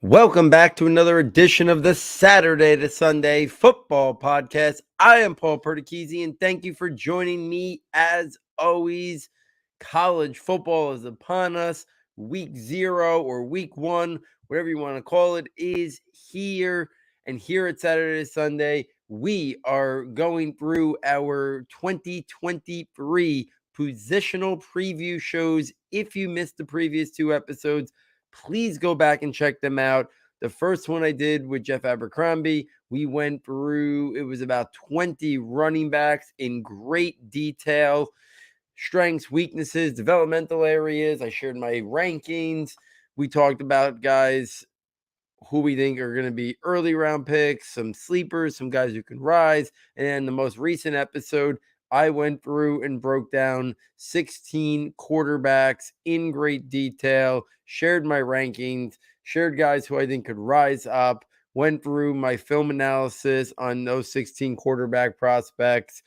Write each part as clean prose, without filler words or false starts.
Welcome back to another edition of the Saturday to Sunday Football Podcast. I am Paul Perticchese, and thank you for joining me as always. College football is upon us. Week 0 or week 1, whatever you want to call it, is here. And here at Saturday to Sunday, we are going through our 2023 positional preview shows. If you missed the previous 2 episodes, please go back and check them out. The first one I did with Jeff Abercrombie, we went through, it was about 20 running backs in great detail, strengths, weaknesses, developmental areas. I shared my rankings. We talked about guys who we think are going to be early round picks, some sleepers, some guys who can rise. And then the most recent episode, I went through and broke down 16 quarterbacks in great detail, shared my rankings, shared guys who I think could rise up, went through my film analysis on those 16 quarterback prospects.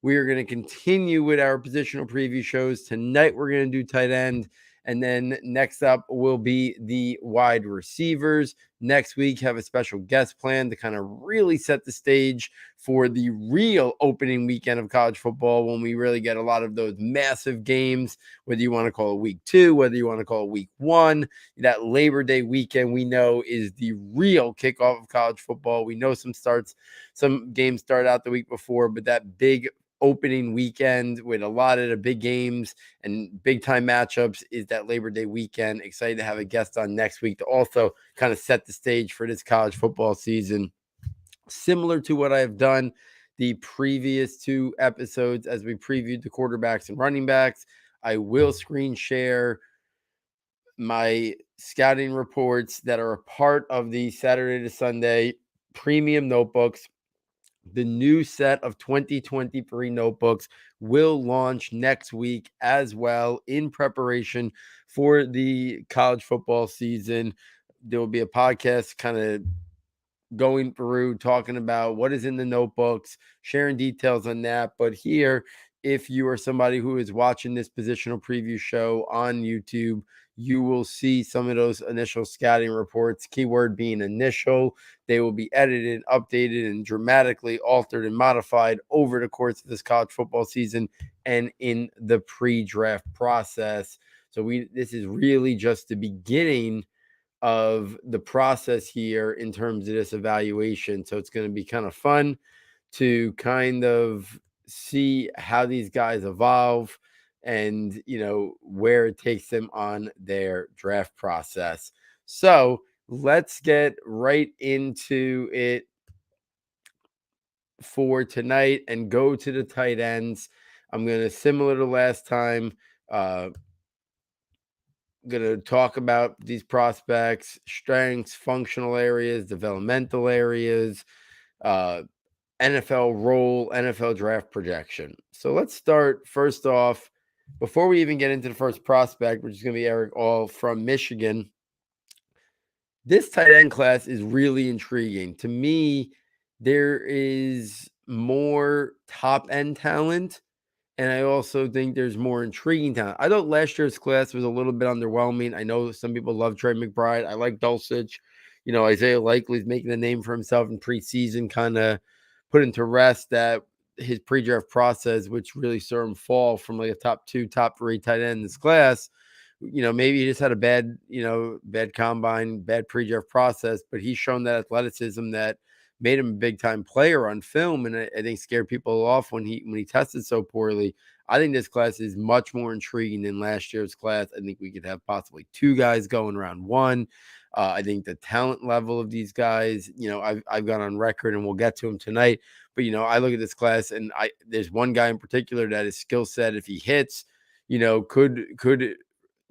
We are going to continue with our positional preview shows. Tonight, we're going to do tight end. And then next up will be the wide receivers. Next week, have a special guest plan to kind of really set the stage for the real opening weekend of college football when we really get a lot of those massive games, whether you want to call it week 2, whether you want to call it week 1. That Labor Day weekend we know is the real kickoff of college football. We know some games start out the week before, but that big opening weekend with a lot of the big games and big time matchups is that Labor Day weekend. Excited to have a guest on next week to also kind of set the stage for this college football season. Similar to what I've done the previous 2 episodes as we previewed the quarterbacks and running backs, I will screen share my scouting reports that are a part of the Saturday to Sunday premium notebooks. The new set of 2023 notebooks will launch next week as well in preparation for the college football season. There will be a podcast kind of going through talking about what is in the notebooks, sharing details on that. But here, if you are somebody who is watching this positional preview show on YouTube, you will see some of those initial scouting reports, keyword being initial. They will be edited, updated, and dramatically altered and modified over the course of this college football season and in the pre-draft process. So this is really just the beginning of the process here in terms of this evaluation. So it's going to be kind of fun to kind of see how these guys evolve and, where it takes them on their draft process. So let's get right into it for tonight and go to the tight ends. I'm going to, similar to last time, going to talk about these prospects, strengths, functional areas, developmental areas, NFL role, NFL draft projection. So let's start first off, before we even get into the first prospect, which is going to be Erick All from Michigan. This tight end class is really intriguing. To me, there is more top end talent, and I also think there's more intriguing talent. I thought last year's class was a little bit underwhelming. I know some people love Trey McBride. I like Dulcich. Isaiah Likely's making a name for himself in preseason, kind of put into rest that his pre-draft process, which really saw him fall from like a top 2, top 3 tight end in this class. Maybe he just had a bad combine, bad pre-draft process, but he's shown that athleticism that made him a big-time player on film, and I think scared people off when he tested so poorly. I think this class is much more intriguing than last year's class. I think we could have possibly 2 guys going round 1. I think the talent level of these guys, I've gone on record, and we'll get to him tonight. But, I look at this class, and there's one guy in particular that his skill set, if he hits, could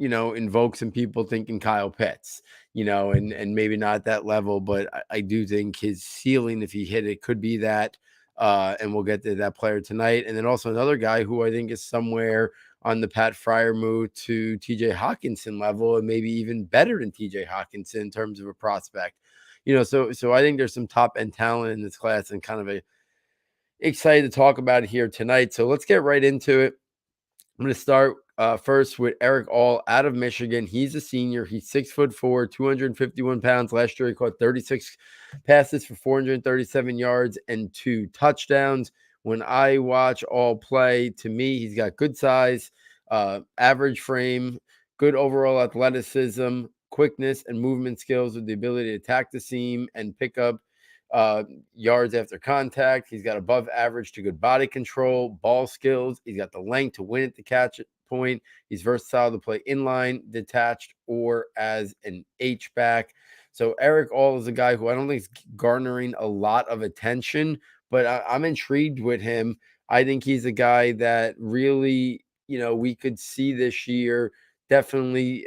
invoke some people thinking Kyle Pitts, and maybe not that level, but I do think his ceiling, if he hit it, could be that. And we'll get to that player tonight. And then also another guy who I think is somewhere on the Pat Freiermuth to TJ Hawkinson level, and maybe even better than TJ Hawkinson in terms of a prospect. So I think there's some top end talent in this class, and kind of excited to talk about it here tonight. So let's get right into it. I'm going to start first with Erick All out of Michigan. He's a senior. He's 6'4", 251 pounds. Last year, he caught 36 passes for 437 yards and 2 touchdowns. When I watch All play, to me, he's got good size, average frame, good overall athleticism, quickness, and movement skills with the ability to attack the seam and pick up yards after contact. He's got above average to good body control, ball skills. He's got the length to win at the catch point. He's versatile to play inline, detached, or as an H-back. So Erick All is a guy who I don't think is garnering a lot of attention, but I'm intrigued with him. I think he's a guy that really, we could see this year definitely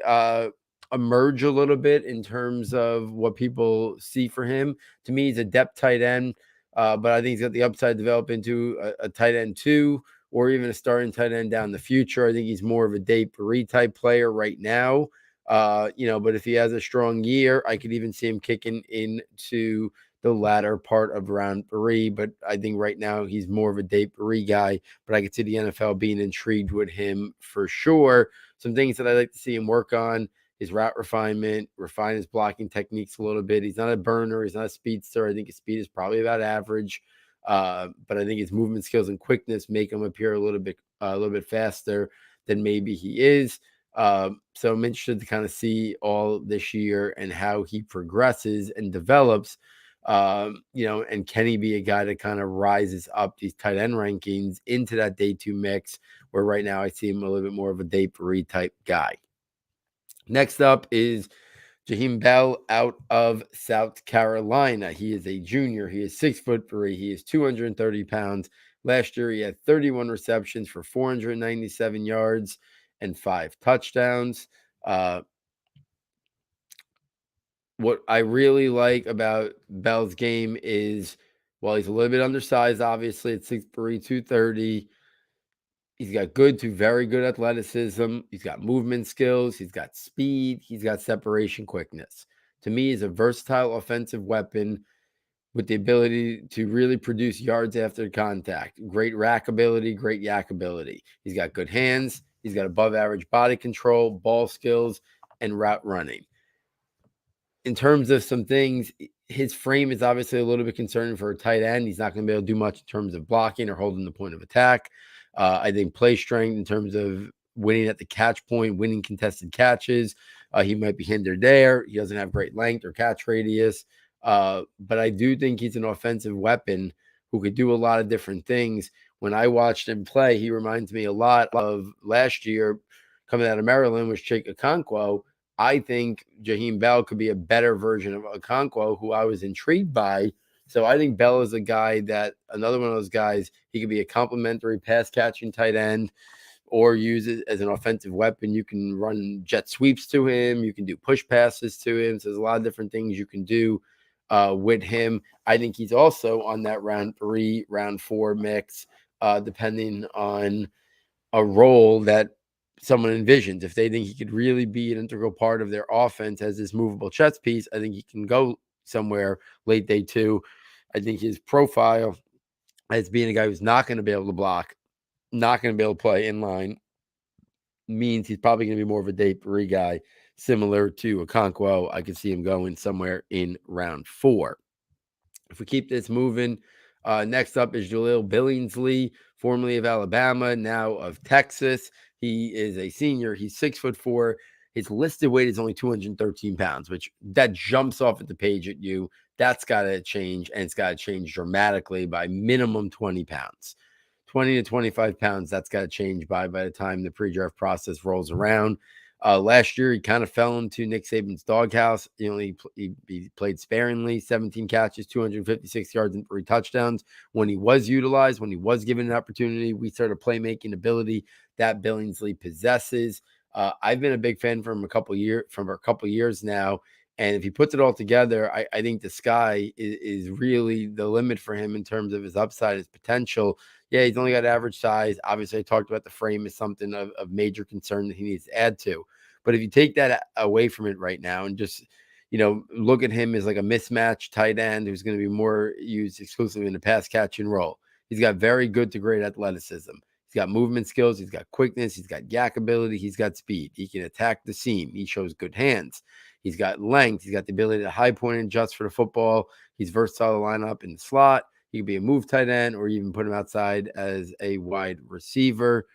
emerge a little bit in terms of what people see for him. To me, he's a depth tight end, but I think he's got the upside to develop into a tight end 2 or even a starting tight end down the future. I think he's more of a Dave Perry type player right now. But if he has a strong year, I could even see him kicking into the latter part of round 3. But I think right now he's more of a Dave Perry guy, but I could see the NFL being intrigued with him for sure. Some things that I'd like to see him work on: his route refinement, refine his blocking techniques a little bit. He's not a burner. He's not a speedster. I think his speed is probably about average. But I think his movement skills and quickness make him appear a little bit faster than maybe he is. So I'm interested to kind of see all this year and how he progresses and develops. And can he be a guy that kind of rises up these tight end rankings into that day 2 mix, where right now I see him a little bit more of a Dave Perry type guy. Next up is Jaheim Bell out of South Carolina. He is a junior. He is 6'3". He is 230 pounds. Last year, he had 31 receptions for 497 yards and 5 touchdowns. What I really like about Bell's game is, while he's a little bit undersized, obviously at 6'3", 230, he's got good to very good athleticism. He's got movement skills. He's got speed. He's got separation quickness. To me, he's a versatile offensive weapon with the ability to really produce yards after contact. Great rack ability, great yak ability. He's got good hands. He's got above average body control, ball skills, and route running. In terms of some things, his frame is obviously a little bit concerning for a tight end. He's not going to be able to do much in terms of blocking or holding the point of attack. I think play strength in terms of winning at the catch point, winning contested catches, he might be hindered there. He doesn't have great length or catch radius. But I do think he's an offensive weapon who could do a lot of different things. When I watched him play, he reminds me a lot of last year coming out of Maryland with Chike Okonkwo. I think Jaheim Bell could be a better version of Okonkwo, who I was intrigued by. So I think Bell is a guy that, another one of those guys, he could be a complimentary pass-catching tight end or use it as an offensive weapon. You can run jet sweeps to him. You can do push passes to him. So there's a lot of different things you can do with him. I think he's also on that round 3, round 4 mix, depending on a role that someone envisions. If they think he could really be an integral part of their offense as this movable chess piece, I think he can go somewhere late day 2. I think his profile as being a guy who's not going to be able to block, not going to be able to play in line, means he's probably going to be more of a day 3 guy, similar to Okonkwo. I could see him going somewhere in round 4. If we keep this moving, next up is Jahleel Billingsley, formerly of Alabama, now of Texas. He is a senior. He's 6'4". His listed weight is only 213 pounds, which that jumps off at the page at you. That's got to change, and it's got to change dramatically by minimum 20 pounds. 20 to 25 pounds, that's got to change by the time the pre-draft process rolls around. Last year, he kind of fell into Nick Saban's doghouse. He played sparingly, 17 catches, 256 yards, and 3 touchdowns. When he was utilized, when he was given an opportunity, we started playmaking ability that Billingsley possesses. I've been a big fan from a couple years now. And if he puts it all together, I think the sky is really the limit for him in terms of his upside, his potential. Yeah, he's only got average size. Obviously, I talked about the frame is something of major concern that he needs to add to. But if you take that away from it right now and just, look at him as like a mismatch tight end who's going to be more used exclusively in the pass catching role. He's got very good to great athleticism. He's got movement skills. He's got quickness. He's got yak ability. He's got speed. He can attack the seam. He shows good hands. He's got length. He's got the ability to high point and adjust for the football. He's versatile to line up in the slot. He could be a move tight end or even put him outside as a wide receiver.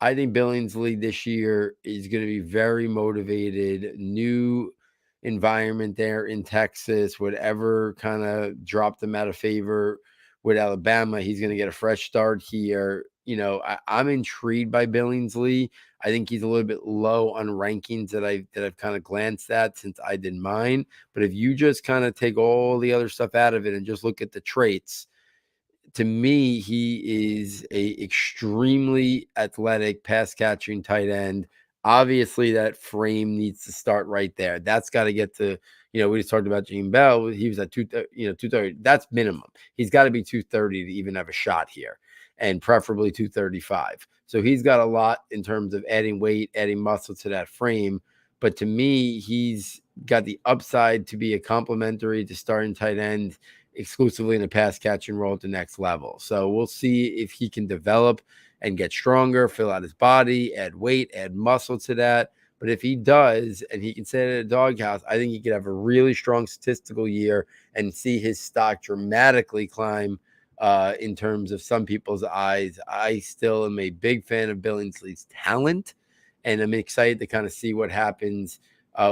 I think Billingsley this year is going to be very motivated. New environment there in Texas. Whatever kind of dropped him out of favor with Alabama, he's going to get a fresh start here. I'm intrigued by Billingsley. I think he's a little bit low on rankings that I've kind of glanced at since I did mine. But if you just kind of take all the other stuff out of it and just look at the traits, to me, he is a extremely athletic pass catching tight end. Obviously, that frame needs to start right there. That's got to get to, we just talked about Jaheim Bell. He was at 230. That's minimum. He's got to be 230 to even have a shot here, and preferably 235. So he's got a lot in terms of adding weight, adding muscle to that frame. But to me, he's got the upside to be a complementary to starting tight end exclusively in a pass catching role at the next level. So we'll see if he can develop and get stronger, fill out his body, add weight, add muscle to that. But if he does, and he can sit at a doghouse, I think he could have a really strong statistical year and see his stock dramatically climb in terms of some people's eyes. I still am a big fan of Billingsley's talent, and I'm excited to kind of see what happens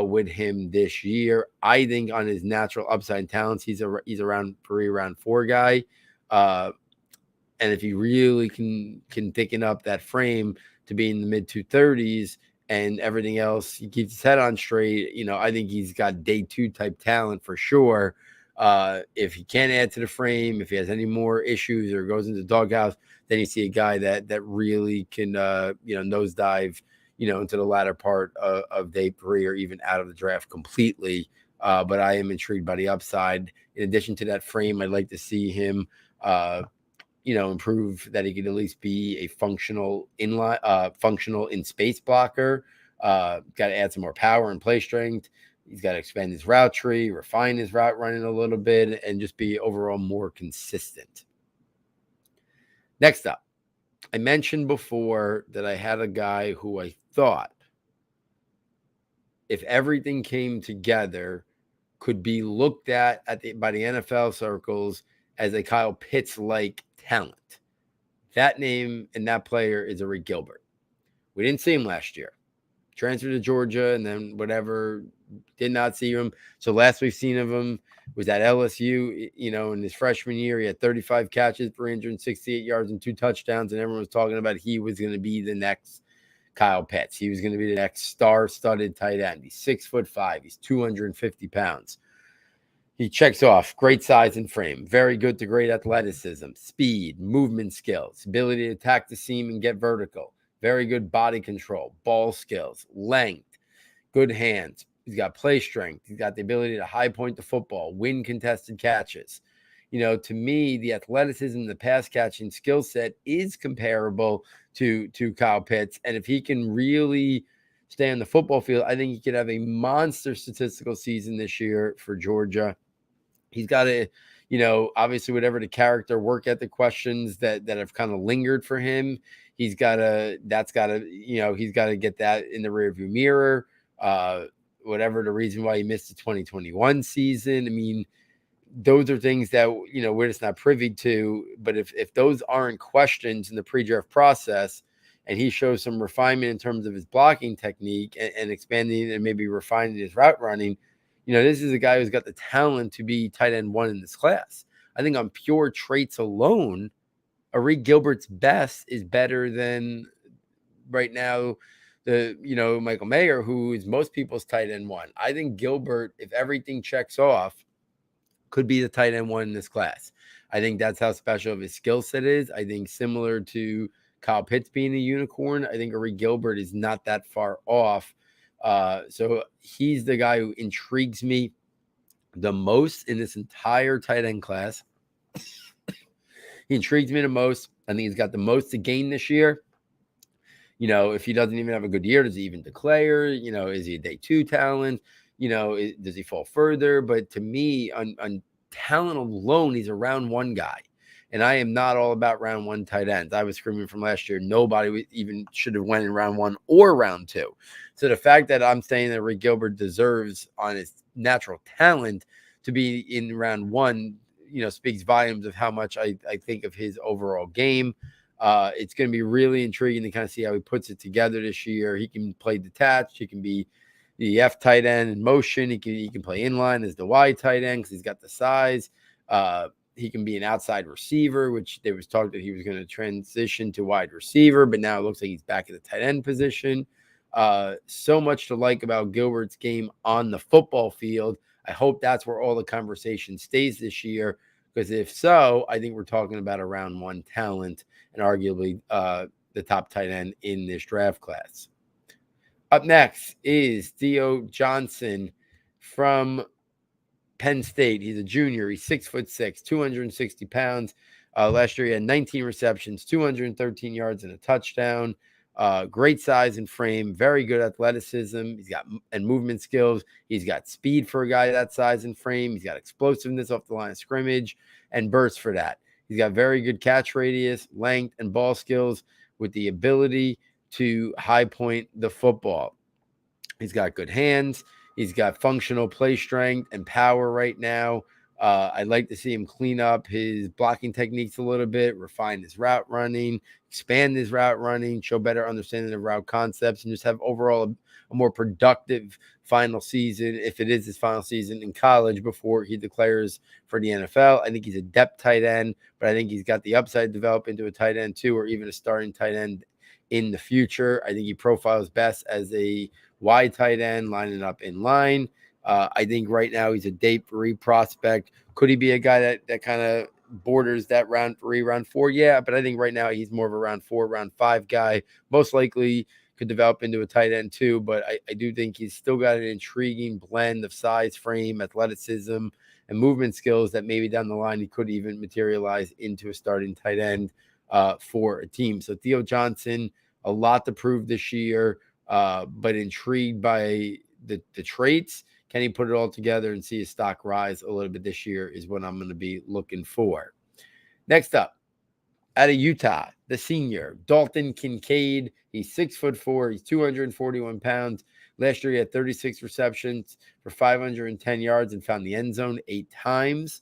with him this year. I think on his natural upside and talents, he's around 4 guy. And if he really can thicken up that frame to be in the mid 230s and everything else, he keeps his head on straight. I think he's got day 2 type talent for sure. If he can't add to the frame, if he has any more issues or goes into the doghouse, then you see a guy that really can, nosedive, into the latter part of day 3 or even out of the draft completely. But I am intrigued by the upside. In addition to that frame, I'd like to see him, improve that he could at least be a functional in space blocker. Got to add some more power and play strength. He's got to expand his route tree, refine his route running a little bit, and just be overall more consistent. Next up, I mentioned before that I had a guy who I thought, if everything came together, could be looked at by the NFL circles as a Kyle Pitts-like talent. That name and that player is Erick Gilbert. We didn't see him last year. Transferred to Georgia and then whatever, did not see him. So last we've seen of him was at LSU, in his freshman year. He had 35 catches, 368 yards, and 2 touchdowns. And everyone was talking about he was going to be the next Kyle Pitts. He was going to be the next star-studded tight end. He's 6'5". He's 250 pounds. He checks off great size and frame, very good to great athleticism, speed, movement skills, ability to attack the seam and get vertical, very good body control, ball skills, length, good hands. He's got play strength. He's got the ability to high point the football, win contested catches. To me, the athleticism, the pass catching skill set is comparable to Kyle Pitts. And if he can really stay on the football field, I think he could have a monster statistical season this year for Georgia. He's got to, obviously whatever the character work ethic questions that have kind of lingered for him, he's got to get that in the rearview mirror. Whatever the reason why he missed the 2021 season. I mean, those are things that, we're just not privy to. But if those aren't questions in the pre-draft process and he shows some refinement in terms of his blocking technique and expanding and maybe refining his route running, this is a guy who's got the talent to be tight end 1 in this class. I think on pure traits alone, Erick Gilbert's best is better than right now Michael Mayer, who is most people's tight end 1. I think Gilbert, if everything checks off, could be the tight end 1 in this class. I think that's how special of his skill set is. I think similar to Kyle Pitts being a unicorn, I think Erick Gilbert is not that far off. So he's the guy who intrigues me the most in this entire tight end class. He intrigues me the most. I think he's got the most to gain this year. If he doesn't even have a good year, does he even declare? Is he a day 2 talent? Does he fall further? But to me, on talent alone, he's a round 1 guy. And I am not all about round one tight ends. I was screaming from last year. Nobody even should have went in round one or round two. So the fact that I'm saying that Rick Gilbert deserves on his natural talent to be in round one, speaks volumes of how much I think of his overall game. It's going to be really intriguing to kind of see how he puts it together this year. He can play detached. He can be the F tight end in motion. He can play inline as the Y tight end because he's got the size. He can be an outside receiver, which there was talk that he was going to transition to wide receiver, but now it looks like he's back at the tight end position. So much to like about Gilbert's game on the football field. I hope that's where all the conversation stays this year, because if so, I think we're talking about a round one talent and arguably the top tight end in this draft class. Up next is Theo Johnson from Penn State. He's a junior. He's 6'6", 260 pounds. Last year, he had 19 receptions, 213 yards, and a touchdown. Great size and frame, very good athleticism. He's got and movement skills. He's got speed for a guy that size and frame. He's got explosiveness off the line of scrimmage and burst for that. He's got very good catch radius, length, and ball skills with the ability to high point the football. He's got good hands. He's got functional play strength and power right now. I'd like to see him clean up his blocking techniques a little bit, refine his route running, expand his route running, show better understanding of route concepts, and just have overall a more productive final season, if it is his final season in college before he declares for the NFL. I think he's a depth tight end, but I think he's got the upside to develop into a tight end too, or even a starting tight end in the future. I think he profiles best as a wide tight end, lining up in line. I think right now he's a day 3 prospect. Could he be a guy that kind of borders that round 3, round 4? Yeah, but I think right now he's more of a round 4, round 5 guy. Most likely could develop into a tight end too, but I do think he's still got an intriguing blend of size, frame, athleticism, and movement skills that maybe down the line he could even materialize into a starting tight end for a team. So Theo Johnson, a lot to prove this year, but intrigued by the traits. Can he put it all together and see his stock rise a little bit this year is what I'm going to be looking for. Next up, out of Utah, the senior, Dalton Kincaid. He's 6'4". He's 241 pounds. Last year, he had 36 receptions for 510 yards and found the end zone 8 times.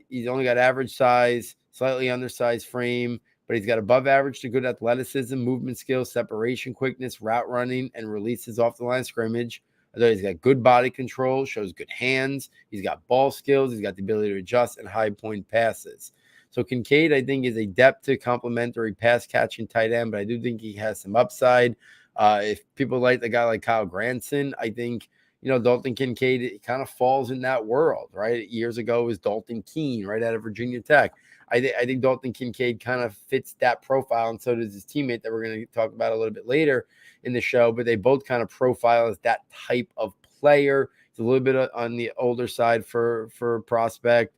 He's only got average size, slightly undersized frame, but he's got above average to good athleticism, movement skills, separation quickness, route running, and releases off the line of scrimmage. Although he's got good body control, shows good hands. He's got ball skills. He's got the ability to adjust and high point passes. So Kincaid, I think, is a depth to complementary pass catching tight end, but I do think he has some upside. If people like the guy like Kyle Granson, I think, Dalton Kincaid kind of falls in that world, right? Years ago, it was Dalton Keene right out of Virginia Tech. I think Dalton Kincaid kind of fits that profile, and so does his teammate that we're going to talk about a little bit later in the show, but they both kind of profile as that type of player. It's a little bit on the older side for prospect.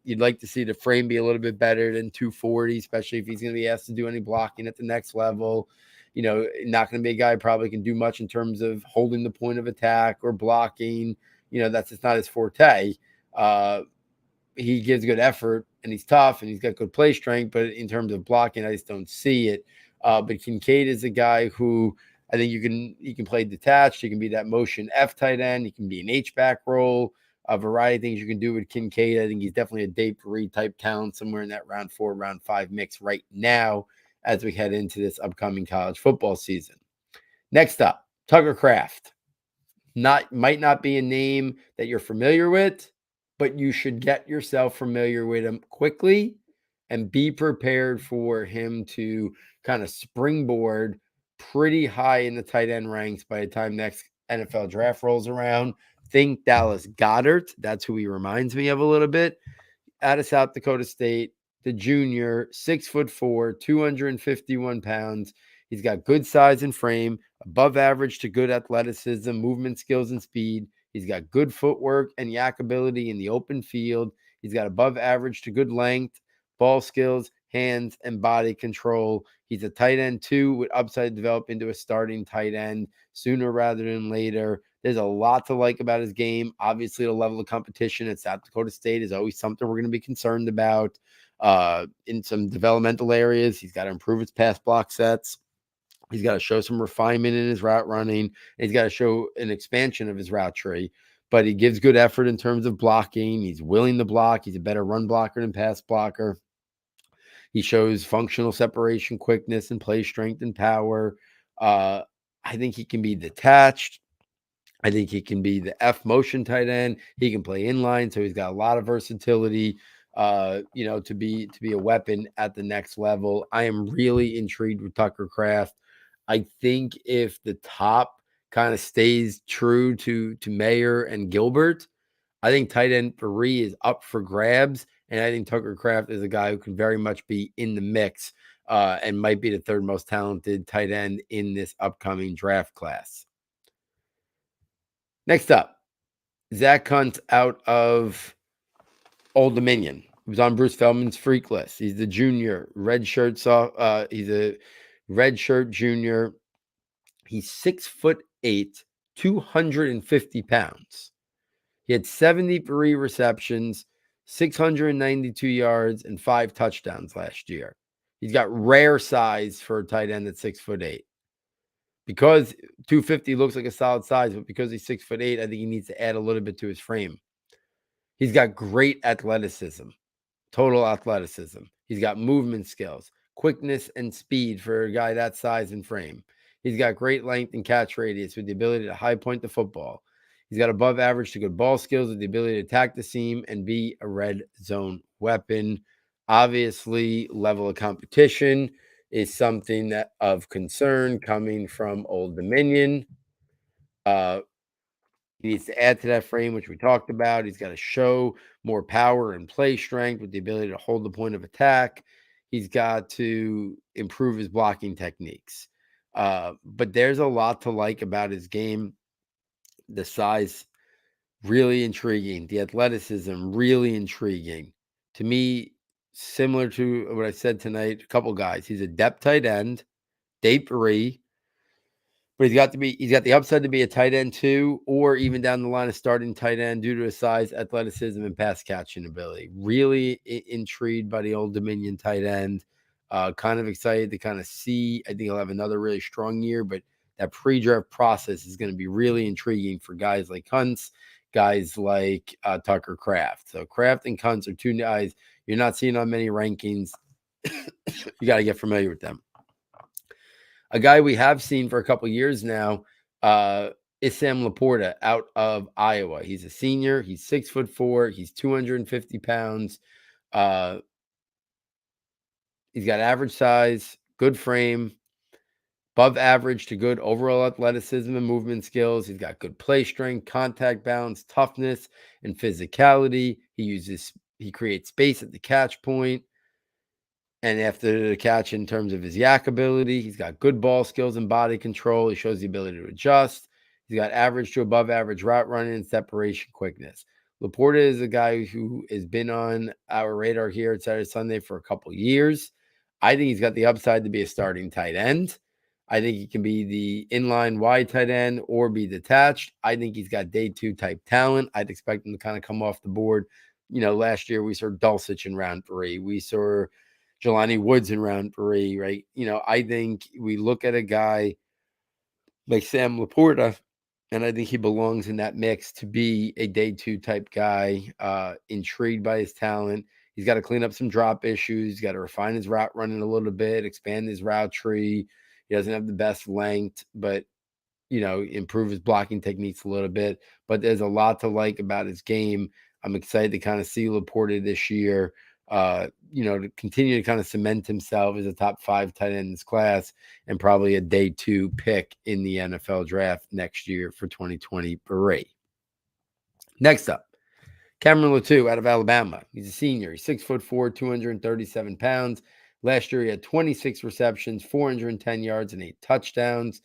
You'd like to see the frame be a little bit better than 240, especially if he's going to be asked to do any blocking at the next level. Not going to be a guy who probably can do much in terms of holding the point of attack or blocking. That's just not his forte. He gives good effort, and he's tough, and he's got good play strength, but in terms of blocking, I just don't see it. But Kincaid is a guy who I think you can play detached. You can be that motion F tight end. You can be an H-back role. A variety of things you can do with Kincaid. I think he's definitely a day 3 type talent, somewhere in that round 4, round 5 mix right now as we head into this upcoming college football season. Next up, Tucker Kraft. Might not be a name that you're familiar with, but you should get yourself familiar with him quickly and be prepared for him to kind of springboard pretty high in the tight end ranks by the time next NFL draft rolls around. Think Dallas Goedert. That's who he reminds me of a little bit. Out of South Dakota State, the junior, 6'4", 251 pounds. He's got good size and frame, above average to good athleticism, movement skills, and speed. He's got good footwork and yak ability in the open field. He's got above average to good length, ball skills, hands, and body control. He's a tight end too, with upside to develop into a starting tight end sooner rather than later. There's a lot to like about his game. Obviously, the level of competition at South Dakota State is always something we're going to be concerned about. in some developmental areas. He's got to improve his pass block sets. He's got to show some refinement in his route running. He's got to show an expansion of his route tree, but he gives good effort in terms of blocking. He's willing to block. He's a better run blocker than pass blocker. He shows functional separation, quickness, and play strength and power. I think he can be detached. I think he can be the F motion tight end. He can play inline, so he's got a lot of versatility. To be a weapon at the next level. I am really intrigued with Tucker Kraft. I think if the top kind of stays true to Mayer and Gilbert, I think tight end 3 is up for grabs. And I think Tucker Kraft is a guy who can very much be in the mix and might be the third most talented tight end in this upcoming draft class. Next up, Zack Kuntz out of Old Dominion. He was on Bruce Feldman's freak list. He's the junior, red shirt. He's a red shirt junior. He's 6'8", 250 pounds. He had 73 receptions, 692 yards, and 5 touchdowns last year. He's got rare size for a tight end at 6'8". Because 250 looks like a solid size, but because he's 6'8", I think he needs to add a little bit to his frame. He's got great athleticism, total athleticism. He's got movement skills, quickness, and speed for a guy that size and frame. He's got great length and catch radius with the ability to high point the football. He's got above average to good ball skills with the ability to attack the seam and be a red zone weapon. Obviously, level of competition is something that of concern coming from Old Dominion. He needs to add to that frame, which we talked about. He's got to show more power and play strength with the ability to hold the point of attack. He's got to improve his blocking techniques. But there's a lot to like about his game. The size, really intriguing. The athleticism, really intriguing. To me, similar to what I said tonight, a couple guys. He's a depth tight end, day 3. But he's got the upside to be a tight end 2, or even down the line of starting tight end due to his size, athleticism, and pass catching ability. Really intrigued by the Old Dominion tight end. Kind of excited to kind of see. I think he'll have another really strong year, but that pre-draft process is going to be really intriguing for guys like Kuntz, guys like Tucker Kraft. So Kraft and Kuntz are 2 guys you're not seeing on many rankings. You got to get familiar with them. A guy we have seen for a couple years now is Sam LaPorta out of Iowa. He's a senior. He's 6'4". He's 250 pounds. He's got average size, good frame, above average to good overall athleticism and movement skills. He's got good play strength, contact balance, toughness, and physicality. He creates space at the catch point. And after the catch, in terms of his yak ability, he's got good ball skills and body control. He shows the ability to adjust. He's got average to above average route running and separation quickness. LaPorta is a guy who has been on our radar here at Saturday Sunday for a couple years. I think he's got the upside to be a starting tight end. I think he can be the inline wide tight end or be detached. I think he's got day 2 type talent. I'd expect him to kind of come off the board. Last year we saw Dulcich in round 3. We saw Jelani Woods in round 3, right? I think we look at a guy like Sam LaPorta, and I think he belongs in that mix to be a day 2 type guy, intrigued by his talent. He's got to clean up some drop issues. He's got to refine his route running a little bit, expand his route tree. He doesn't have the best length, but, improve his blocking techniques a little bit. But there's a lot to like about his game. I'm excited to kind of see LaPorta this year, to continue to kind of cement himself as a top 5 tight end in this class and probably a day 2 pick in the NFL draft next year for 2023. Next up, Cameron Latu out of Alabama. He's a senior. He's 6'4", 237 pounds. Last year, he had 26 receptions, 410 yards, and 8 touchdowns.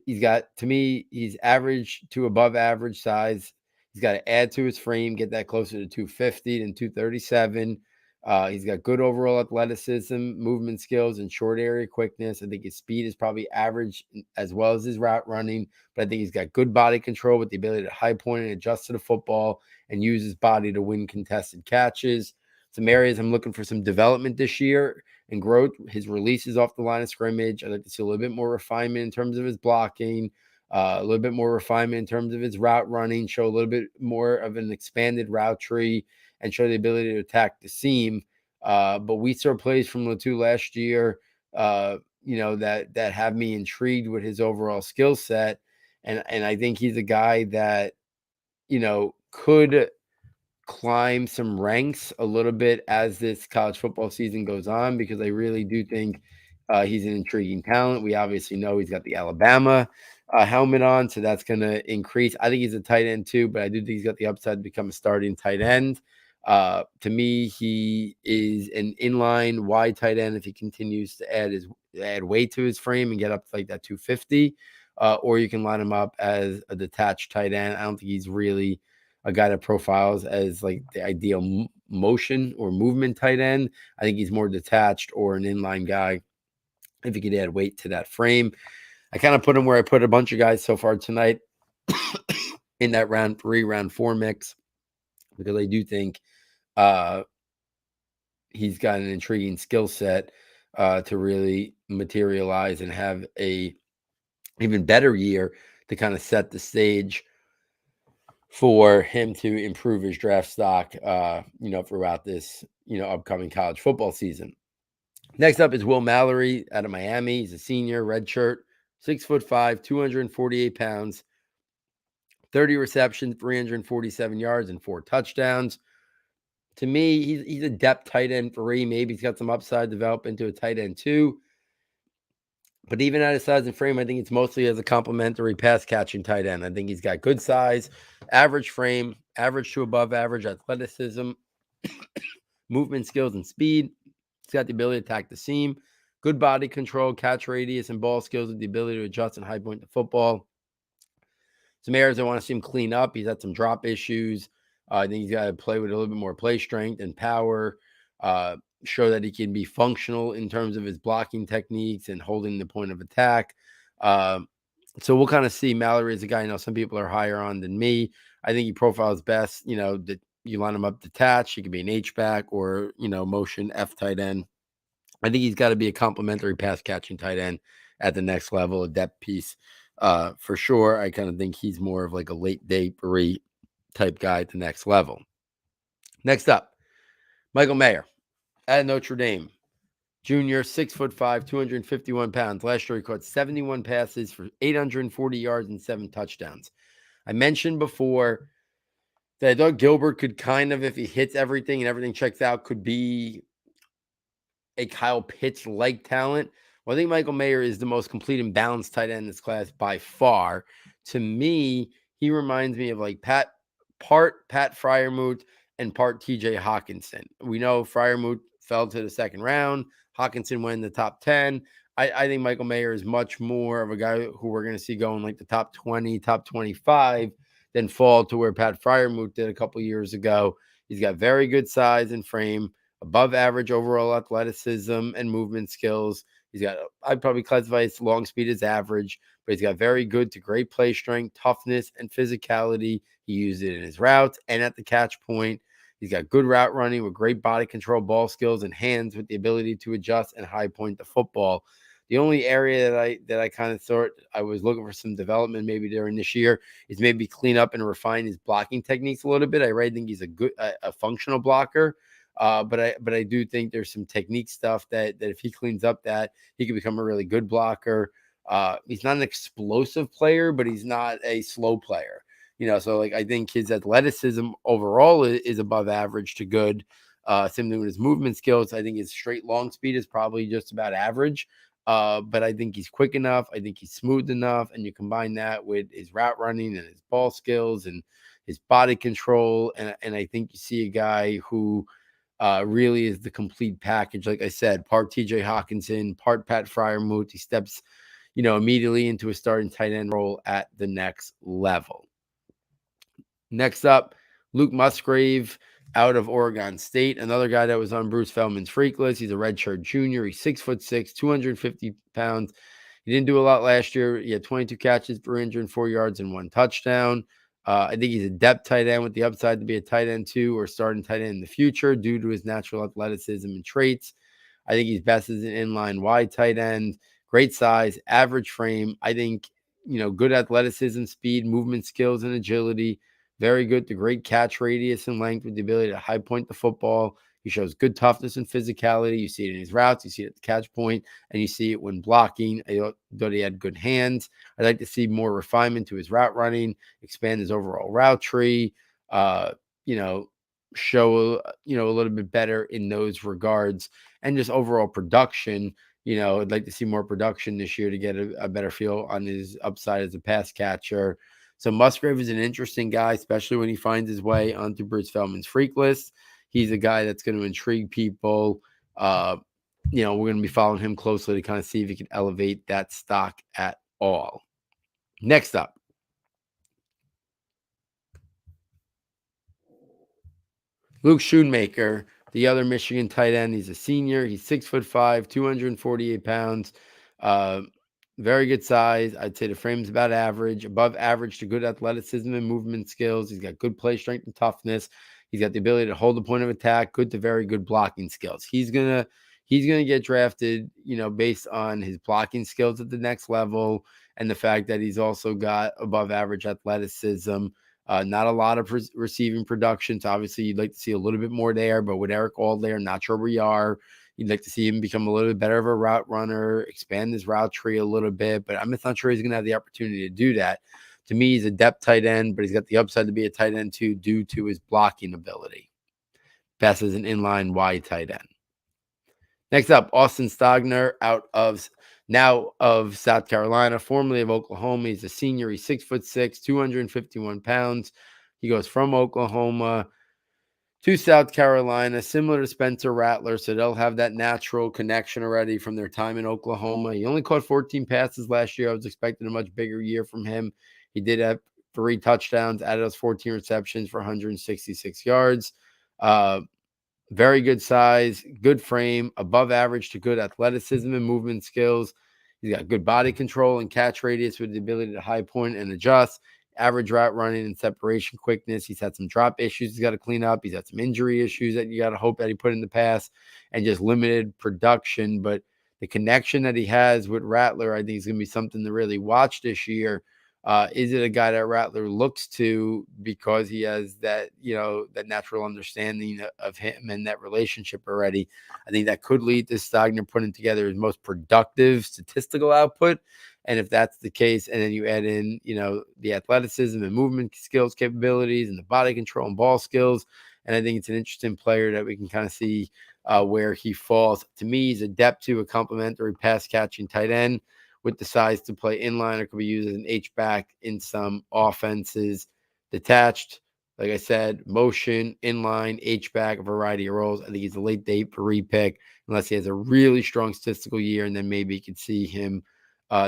He's average to above average size. He's got to add to his frame, get that closer to 250 than 237. He's got good overall athleticism, movement skills, and short area quickness. I think his speed is probably average as well as his route running, but I think he's got good body control with the ability to high point and adjust to the football and use his body to win contested catches. Some areas I'm looking for some development this year and growth. His releases off the line of scrimmage. I'd like to see a little bit more refinement in terms of his blocking, a little bit more refinement in terms of his route running, show a little bit more of an expanded route tree, and show the ability to attack the seam. But we saw plays from Latu last year, that have me intrigued with his overall skill set. And I think he's a guy that, could climb some ranks a little bit as this college football season goes on, because I really do think he's an intriguing talent. We obviously know he's got the Alabama helmet on, so that's going to increase. I think he's a tight end too, but I do think he's got the upside to become a starting tight end. To me, he is an inline wide tight end if he continues to add weight to his frame and get up to like that 250. Or you can line him up as a detached tight end. I don't think he's really a guy that profiles as like the ideal motion or movement tight end. I think he's more detached or an inline guy if he could add weight to that frame. I kind of put him where I put a bunch of guys so far tonight in that round 3, round 4 mix, because I do think he's got an intriguing skill set to really materialize and have a even better year to kind of set the stage for him to improve his draft stock, throughout this, upcoming college football season. Next up is Will Mallory out of Miami. He's a senior, red shirt, 6'5", 248 pounds, 30 receptions, 347 yards, and 4 touchdowns. To me, he's a depth tight end 3. Maybe he's got some upside, develop into a tight end 2. But even at his size and frame, I think it's mostly as a complementary pass-catching tight end. I think he's got good size, average frame, average to above average athleticism, movement skills, and speed. He's got the ability to attack the seam, good body control, catch radius, and ball skills with the ability to adjust and high point the football. Some areas I want to see him clean up. He's had some drop issues. I think he's got to play with a little bit more play strength and power. Show that he can be functional in terms of his blocking techniques and holding the point of attack. So we'll kind of see. Mallory is a guy, some people are higher on than me. I think he profiles best, that you line him up detached. He could be an H-back or, motion F tight end. I think he's got to be a complementary pass catching tight end at the next level, a depth piece for sure. I kind of think he's more of like a late day 3 type guy at the next level. Next up, Michael Mayer at Notre Dame. Junior, 6'5", 251 pounds. Last year, he caught 71 passes for 840 yards and 7 touchdowns. I mentioned before that I thought Gilbert could kind of, if he hits everything and everything checks out, could be a Kyle Pitts-like talent. Well, I think Michael Mayer is the most complete and balanced tight end in this class by far. To me, he reminds me of like part Pat Freiermuth and part TJ Hawkinson. We know Freiermuth fell to the second round. Hawkinson went in the top 10. I think Michael Mayer is much more of a guy who we're going to see going like the top 20, top 25, than fall to where Pat Freiermuth did a couple years ago. He's got very good size and frame, above average overall athleticism and movement skills. He's got, I'd probably classify his long speed as average, but he's got very good to great play strength, toughness, and physicality. He used it in his routes and at the catch point. He's got good route running with great body control, ball skills, and hands with the ability to adjust and high point the football. The only area that I kind of thought I was looking for some development maybe during this year is maybe clean up and refine his blocking techniques a little bit. I really think he's a functional blocker. But I do think there's some technique stuff that if he cleans up, that he could become a really good blocker. He's not an explosive player, but he's not a slow player. So like I think his athleticism overall is above average to good. Same thing with his movement skills. I think his straight long speed is probably just about average. But I think he's quick enough. I think he's smooth enough. And you combine that with his route running and his ball skills and his body control. And I think you see a guy who really is the complete package. Like I said, part TJ Hawkinson, part Pat Freiermuth. He steps, immediately into a starting tight end role at the next level. Next up, Luke Musgrave out of Oregon State, another guy that was on Bruce Feldman's freak list. He's a redshirt junior. He's 6'6", 250 pounds. He didn't do a lot last year. He had 22 catches, 304 yards, and 1 touchdown. I think he's a depth tight end with the upside to be a tight end 2 or starting tight end in the future due to his natural athleticism and traits. I think he's best as an inline wide tight end. Great size, average frame. I think, good athleticism, speed, movement skills, and agility. Very good to great catch radius and length with the ability to high point the football. He shows good toughness and physicality. You see it in his routes. You see it at the catch point, and you see it when blocking. I thought he had good hands. I'd like to see more refinement to his route running, expand his overall route tree, show, a little bit better in those regards, and just overall production. I'd like to see more production this year to get a better feel on his upside as a pass catcher. So Musgrave is an interesting guy, especially when he finds his way onto Bruce Feldman's freak list. He's a guy that's going to intrigue people. We're going to be following him closely to kind of see if he can elevate that stock at all. Next up, Luke Schoonmaker, the other Michigan tight end. He's a senior. He's 6'5", 248 pounds. Very good size. I'd say the frame's about average, above average to good athleticism and movement skills. He's got good play strength and toughness. He's got the ability to hold the point of attack, good to very good blocking skills. He's gonna get drafted, based on his blocking skills at the next level and the fact that he's also got above average athleticism. Not a lot of receiving production. So obviously you'd like to see a little bit more there, but with Erick All there, not sure where you are. You'd like to see him become a little bit better of a route runner, expand his route tree a little bit, but I'm just not sure he's going to have the opportunity to do that. To me, he's a depth tight end, but he's got the upside to be a tight end too due to his blocking ability. Best as an inline wide tight end. Next up, Austin Stogner now of South Carolina, formerly of Oklahoma. He's a senior. He's 6'6", 251 pounds. He goes from Oklahoma to South Carolina, similar to Spencer Rattler, so they'll have that natural connection already from their time in Oklahoma. He only caught 14 passes last year. I was expecting a much bigger year from him. He did have 3 touchdowns out of those 14 receptions for 166 yards. Very good size, good frame, above average to good athleticism and movement skills. He's got good body control and catch radius with the ability to high point and adjust. Average route running and separation quickness. He's had some drop issues he's got to clean up. He's had some injury issues that you got to hope that he put in the past, and just limited production. But the connection that he has with Rattler, I think, is going to be something to really watch this year. Is it a guy that Rattler looks to because he has that, that natural understanding of him and that relationship already? I think that could lead to Stogner putting together his most productive statistical output. And if that's the case, and then you add in, the athleticism and movement skills capabilities and the body control and ball skills, and I think it's an interesting player that we can kind of see where he falls. To me, he's a depth to a complementary pass catching tight end with the size to play inline or could be used as an H-back in some offenses. Detached, like I said, motion, inline, H-back, a variety of roles. I think he's a late date for repick unless he has a really strong statistical year, and then maybe you could see him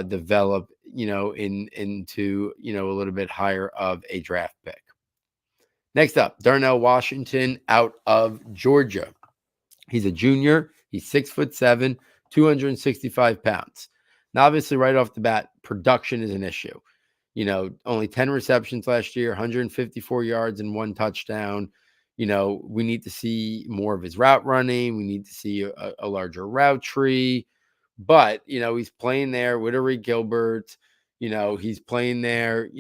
develop, into, a little bit higher of a draft pick. Next up, Darnell Washington out of Georgia. He's a junior. He's 6'7", 265 pounds. Now, obviously, right off the bat, production is an issue. Only 10 receptions last year, 154 yards and 1 touchdown. We need to see more of his route running. We need to see a larger route tree. But, he's playing there with Arik Gilbert. He's playing there.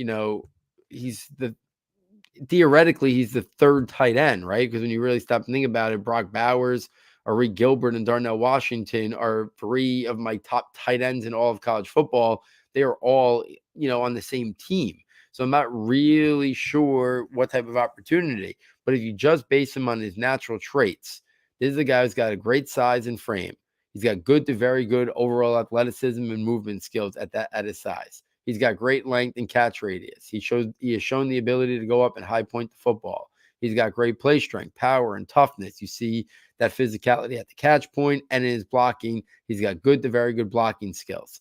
Theoretically, he's the third tight end, right? Because when you really stop and think about it, Brock Bowers, Arik Gilbert, and Darnell Washington are 3 of my top tight ends in all of college football. They are all, on the same team. So I'm not really sure what type of opportunity. But if you just base him on his natural traits, this is a guy who's got a great size and frame. He's got good to very good overall athleticism and movement skills at his size. He's got great length and catch radius. He has shown the ability to go up and high point the football. He's got great play strength, power, and toughness. You see that physicality at the catch point and in his blocking. He's got good to very good blocking skills.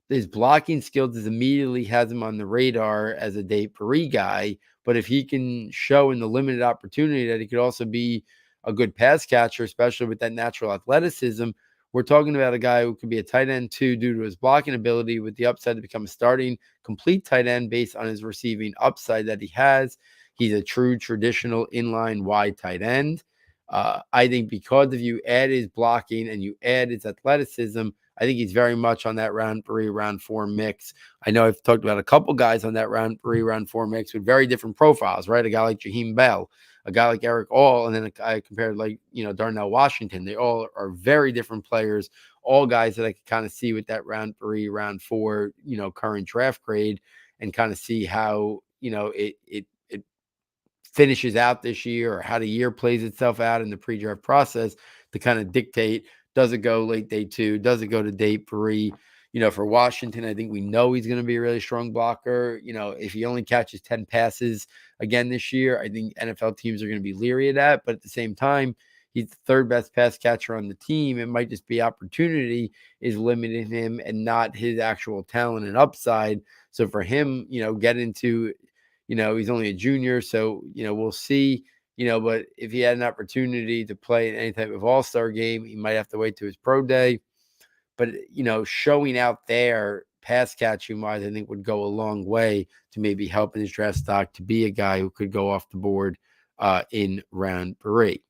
His blocking skills immediately has him on the radar as a day per guy. But if he can show in the limited opportunity that he could also be a good pass catcher, especially with that natural athleticism, we're talking about a guy who could be a tight end 2 due to his blocking ability with the upside to become a starting complete tight end based on his receiving upside that he has. He's a true traditional inline wide tight end. I think because if you add his blocking and you add his athleticism, I think he's very much on that round 3, round 4 mix. I know I've talked about a couple guys on that round 3, round 4 mix with very different profiles, right? A guy like Jaheim, a guy like Erick All, and then I compared like, Darnell Washington. They all are very different players, all guys that I could kind of see with that round 3, round 4, current draft grade, and kind of see how, it finishes out this year or how the year plays itself out in the pre-draft process to kind of dictate, does it go late day 2? Does it go to day 3? For Washington, I think we know he's going to be a really strong blocker. If he only catches 10 passes again this year, I think NFL teams are going to be leery of that. But at the same time, he's the 3rd best pass catcher on the team. It might just be opportunity is limiting him and not his actual talent and upside. So for him, get into, he's only a junior. So, we'll see, but if he had an opportunity to play in any type of all-star game, he might have to wait to his pro day. But, showing out there pass catching wise, I think would go a long way to maybe helping his draft stock to be a guy who could go off the board in round 3.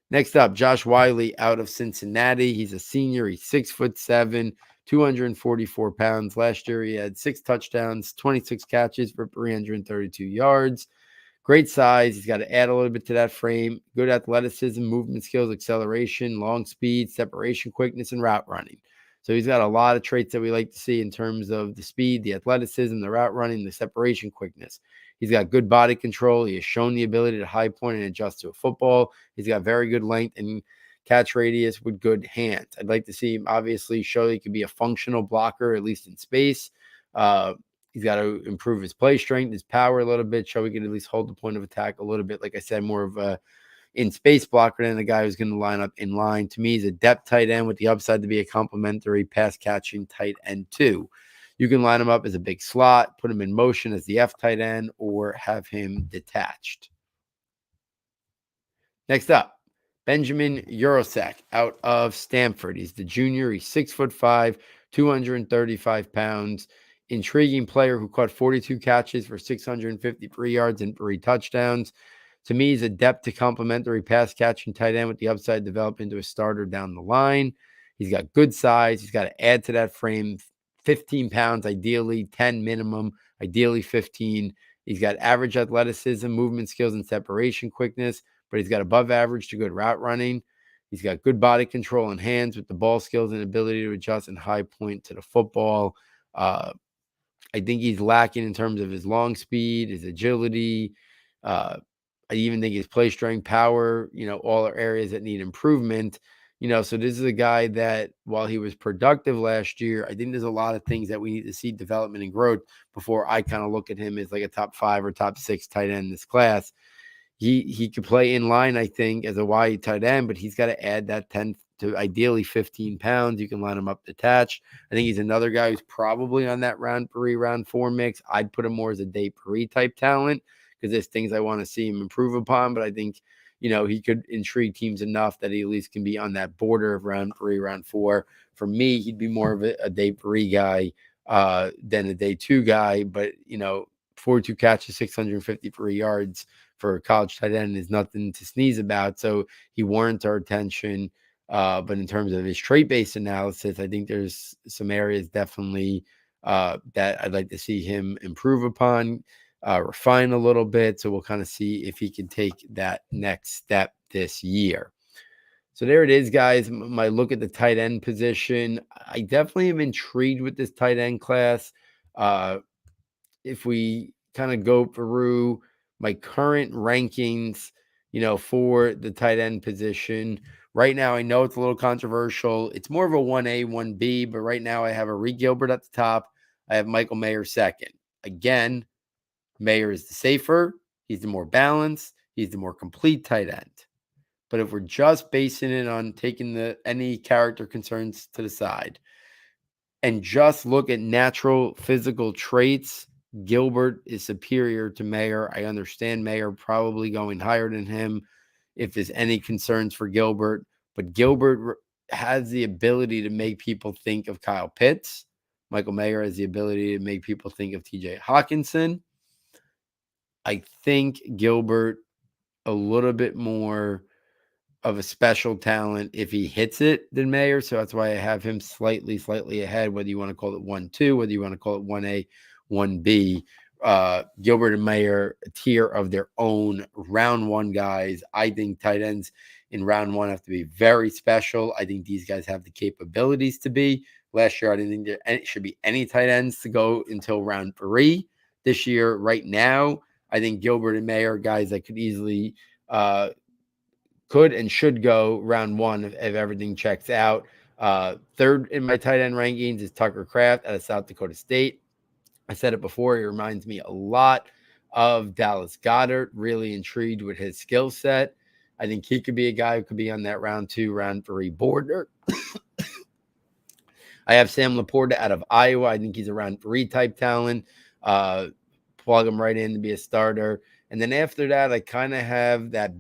Next up, Josh Whyle out of Cincinnati. He's a senior. He's 6'7", 244 pounds. Last year, he had 6 touchdowns, 26 catches for 332 yards. Great size. He's got to add a little bit to that frame. Good athleticism, movement skills, acceleration, long speed, separation, quickness, and route running. So he's got a lot of traits that we like to see in terms of the speed, the athleticism, the route running, the separation quickness. He's got good body control. He has shown the ability to high point and adjust to a football. He's got very good length and catch radius with good hands. I'd like to see him obviously show that he could be a functional blocker, at least in space. He's got to improve his play strength, his power a little bit, show he can at least hold the point of attack a little bit. Like I said, more of a in-space blocker than a guy who's going to line up in line. To me, he's a depth tight end with the upside to be a complementary pass-catching tight end too. You can line him up as a big slot, put him in motion as the F tight end, or have him detached. Next up, Benjamin Yurosek out of Stanford. He's the junior. He's 6'5", 235 pounds. Intriguing player who caught 42 catches for 653 yards and 3 touchdowns. To me, he's a depth to complementary pass catching tight end with the upside to develop into a starter down the line. He's got good size. He's got to add to that frame. 15 pounds, ideally 10 minimum, ideally 15. He's got average athleticism, movement skills, and separation quickness, but he's got above average to good route running. He's got good body control and hands with the ball skills and ability to adjust and high point to the football. I think he's lacking in terms of his long speed, his agility. I even think his play strength, power, all are areas that need improvement. So this is a guy that while he was productive last year, I think there's a lot of things that we need to see development and growth before I kind of look at him as like a top 5 or top 6 tight end in this class. He could play in line, I think, as a wide tight end, but he's got to add that 10 to ideally 15 pounds. You can line him up detached. I think he's another guy who's probably on that round 3, round 4 mix. I'd put him more as a day 3 type talent because there's things I want to see him improve upon, but I think, he could intrigue teams enough that he at least can be on that border of round 3, round 4. For me, he'd be more of a day 3 guy than a day 2 guy, but, 42 catches, 653 yards for a college tight end is nothing to sneeze about. So he warrants our attention. But in terms of his trait-based analysis, I think there's some areas definitely that I'd like to see him improve upon, refine a little bit. So we'll kind of see if he can take that next step this year. So there it is, guys. My look at the tight end position. I definitely am intrigued with this tight end class. If we kind of go through my current rankings, for the tight end position, right now, I know it's a little controversial. It's more of a 1A, 1B, but right now I have Arik Gilbert at the top. I have Michael Mayer second. Again, Mayer is the safer. He's the more balanced. He's the more complete tight end. But if we're just basing it on taking any character concerns to the side and just look at natural physical traits, Gilbert is superior to Mayer. I understand Mayer probably going higher than him if there's any concerns for Gilbert. But Gilbert has the ability to make people think of Kyle Pitts. Michael Mayer has the ability to make people think of TJ Hawkinson. I think Gilbert a little bit more of a special talent if he hits it than Mayer. So that's why I have him slightly ahead, whether you want to call it 1-2, whether you want to call it 1A, 1B. Gilbert and Mayer, a tier of their own, round one guys. I think tight ends in round one have to be very special. I think these guys have the capabilities to be. Last year, I didn't think there should be any tight ends to go until round 3. This year, right now, I think Gilbert and Mayer are guys that could easily could and should go round 1 if everything checks out. Third in my tight end rankings is Tucker Kraft out of South Dakota State. I said it before, he reminds me a lot of Dallas Goedert. Really intrigued with his skill set. I think he could be a guy who could be on that round 2, round 3 border. I have Sam LaPorta out of Iowa. I think he's a round 3 type talent. Plug him right in to be a starter. And then after that, I kind of have that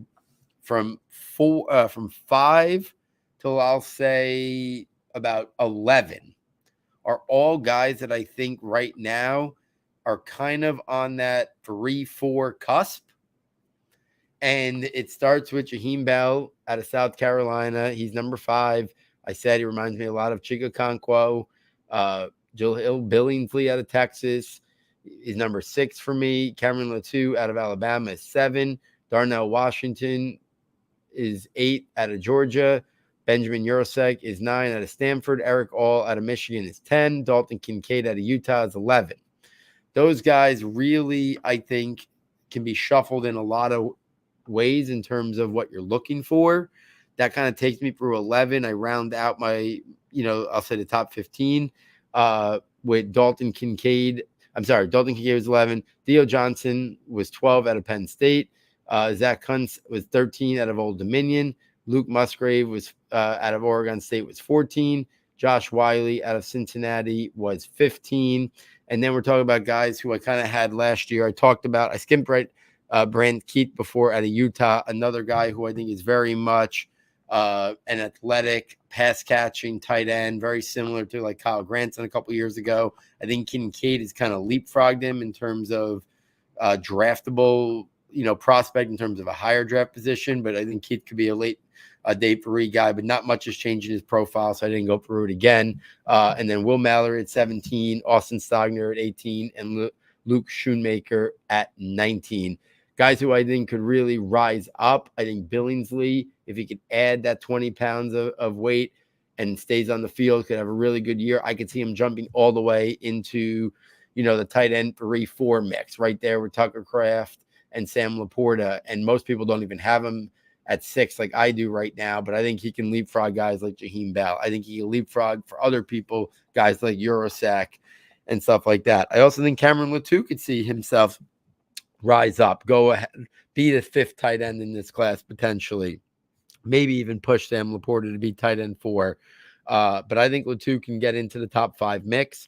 from 5 till I'll say about 11 are all guys that I think right now are kind of on that 3-4 cusp. And it starts with Jaheim Bell out of South Carolina. He's number 5. I said he reminds me a lot of Chig Okonkwo. Jahleel Billingsley out of Texas is number 6 for me. Cameron Latu out of Alabama is 7. Darnell Washington is 8 out of Georgia. Benjamin Yurosek is 9 out of Stanford. Erick All out of Michigan is 10. Dalton Kincaid out of Utah is 11. Those guys really, I think, can be shuffled in a lot of ways in terms of what you're looking for. That kind of takes me through 11. I round out my, I'll say the top 15 with Dalton Kincaid. Dalton Kincaid was 11. Theo Johnson was 12 out of Penn State. Zack Kuntz was 13 out of Old Dominion. Luke Musgrave was out of Oregon State was 14. Josh Whyle out of Cincinnati was 15. And then we're talking about guys who I kind of had last year. I skimmed right Brand Keith before out of Utah, another guy who I think is very much an athletic, pass-catching tight end, very similar to like Kyle Granson a couple years ago. I think Kincaid has kind of leapfrogged him in terms of draftable, prospect in terms of a higher draft position, but I think Keith could be a late day 3 guy, but not much has changed in his profile, so I didn't go through it again. And then Will Mallory at 17, Austin Stogner at 18, and Luke Schoonmaker at 19. Guys who I think could really rise up. I think Billingsley, if he could add that 20 pounds of weight and stays on the field, could have a really good year. I could see him jumping all the way into, the tight end 3-4 mix right there with Tucker Kraft and Sam LaPorta. And most people don't even have him at 6 like I do right now, but I think he can leapfrog guys like Jaheim Bell. I think he can leapfrog for other people, guys like Yurosek and stuff like that. I also think Cameron Latu could see himself rise up, go ahead, be the 5th tight end in this class potentially. Maybe even push Sam LaPorta to be tight end 4. But I think Latu can get into the top 5 mix.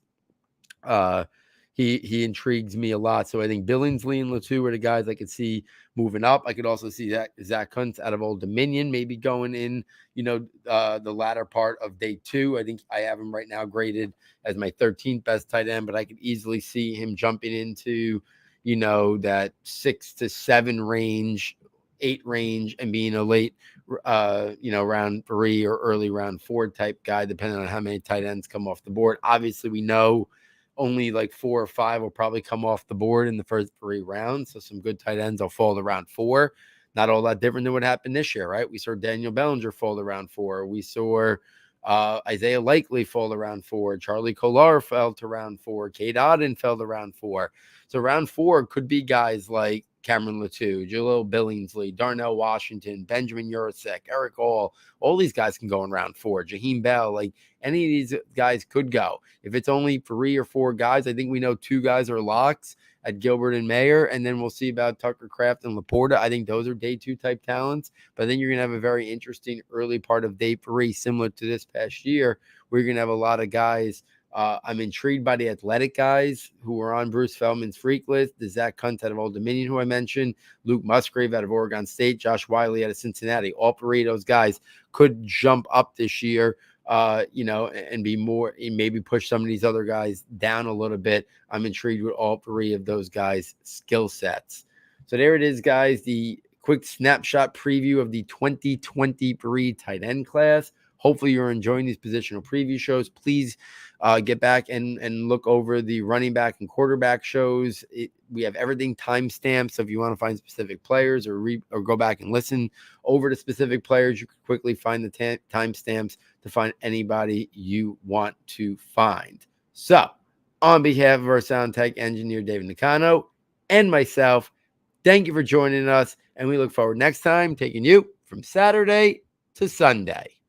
He intrigues me a lot. So I think Billingsley and Latu are the guys I could see moving up. I could also see Zack Kuntz out of Old Dominion maybe going in, the latter part of day 2. I think I have him right now graded as my 13th best tight end, but I could easily see him jumping into, that 6 to 7 range, 8 range, and being a late, round 3 or early round 4 type guy, depending on how many tight ends come off the board. Obviously, we know only like 4 or 5 will probably come off the board in the first 3 rounds. So some good tight ends will fall to round 4. Not all that different than what happened this year, right? We saw Daniel Bellinger fall to round 4. We saw Isaiah Likely fall to round 4. Charlie Kolar fell to round 4. Cade Otton fell to round 4. So round 4 could be guys like Cameron Latu, Jahleel Billingsley, Darnell Washington, Benjamin Yurosek, Erick All these guys can go in round 4. Jaheim Bell, like any of these guys could go. If it's only 3 or 4 guys, I think we know 2 guys are locks at Gilbert and Mayer, and then we'll see about Tucker Kraft and LaPorta. I think those are day 2 type talents, but then you're going to have a very interesting early part of day 3, similar to this past year, where you're going to have a lot of guys I'm intrigued by the athletic guys who were on Bruce Feldman's freak list. The Zack Kuntz out of Old Dominion, who I mentioned, Luke Musgrave out of Oregon State, Josh Whyle out of Cincinnati. All three of those guys could jump up this year, and be more, maybe push some of these other guys down a little bit. I'm intrigued with all three of those guys' skill sets. So there it is, guys. The quick snapshot preview of the 2023 tight end class. Hopefully you're enjoying these positional preview shows. Please get back and look over the running back and quarterback shows. We have everything timestamped, so if you want to find specific players or go back and listen over to specific players, you can quickly find the timestamps to find anybody you want to find. So, on behalf of our sound tech engineer, David Nicano, and myself, thank you for joining us, and we look forward next time taking you from Saturday to Sunday.